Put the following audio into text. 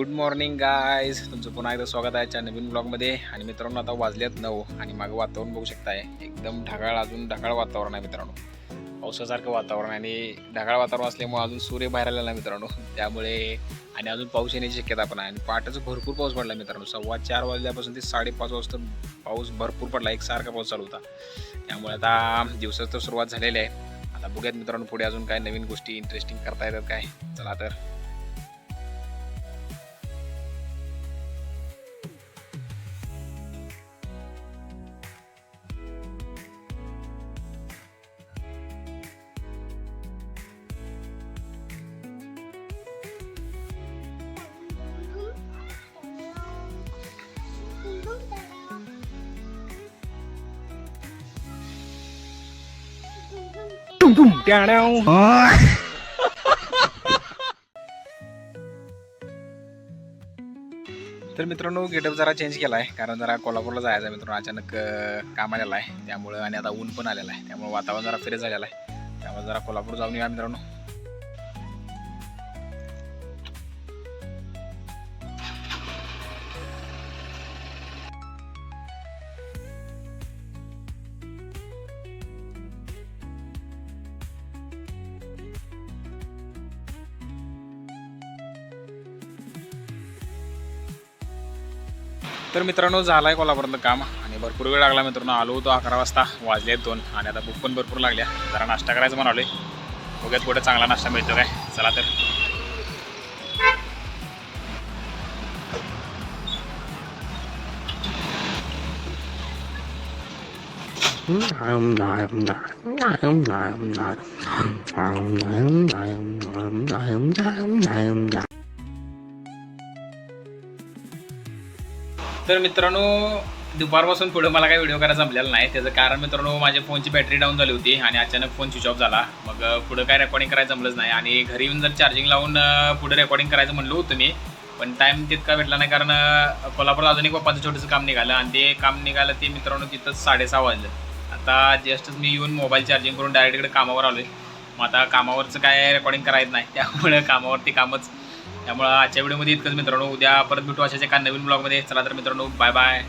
Good morning guys, तुमचं पुन्हा एकदा स्वागत आहे आजच्या नवीन ब्लॉगमध्ये. आणि मित्रांनो, आता वाजल्यात 9 आणि मागं वातावरण बघू शकताय, एकदम ढगाळ, अजून ढगाळ वातावरण आहे मित्रांनो. पावसासारखं वातावरण आणि ढगाळ वातावरण असल्यामुळे अजून सूर्य बाहेर आलेला नाही मित्रांनो. त्यामुळे आणि अजून पाऊस येण्याची शक्यता पण आहे. आणि पहाटेचं भरपूर पाऊस पडला मित्रांनो. 4:15 वाजल्यापासून ते 5:30 वाजता पाऊस भरपूर पडला, एकसारखा पाऊस चालू होता. त्यामुळे आता दिवसाची तर सुरुवात झालेली आहे. आता बघूयात मित्रांनो पुढे अजून काय नवीन गोष्टी इंटरेस्टिंग करता येतात काय. चला तर. तर मित्रांनो, गेटअप जरा चेंज केला आहे, कारण जरा कोल्हापूरला जायचं आहे मित्रांनो. अचानक काम आलेलं आहे, त्यामुळं आणि आता ऊन पण आलेलं आहे, त्यामुळे वातावरण जरा फ्रेश झालेलं आहे. त्यामुळे जरा कोल्हापूर जाऊन येऊया मित्रांनो. तर मित्रांनो, झालं आहे कोल्हापूरचं काम आणि भरपूर वेळ लागला मित्रांनो. आलो होतो 11 वाजता, वाजले 2 आणि आता भूक पण भरपूर लागल्या. जरा नाश्ता करायचं म्हणाले, बघूयात कुठे चांगला नाश्ता मिळतो काय. चला तर. तर मित्रांनो, दुपारपासून पुढे मला काही व्हिडिओ करायला जमलेला नाही. त्याचं कारण मित्रांनो, माझ्या फोनची बॅटरी डाऊन झाली होती आणि अचानक फोन स्विच ऑफ झाला. मग पुढं काय रेकॉर्डिंग करायचं जमलंच नाही. आणि घरी येऊन जर चार्जिंग लावून पुढे रेकॉर्डिंग करायचं म्हणलं होतं मी, पण टाईम तितका भेटला नाही. कारण कोल्हापूरला अजून एक पप्पाचं छोटंसं काम निघालं आणि ते काम निघालं ते मित्रांनो तिथं 6:30 वाजलं. आता जस्टच मी येऊन मोबाईल चार्जिंग करून डायरेक्ट इकडे कामावर आलो आहे. मग आता कामावरचं काय रेकॉर्डिंग करायचं नाही, त्यामुळे कामावरती कामच. त्यामुळं आजच्या व्हिडिओमध्ये इतकंच मित्रांनो. उद्या परत भेटू अशाच एका नवीन ब्लॉगमध्ये. चला तर मित्रांनो, बाय बाय.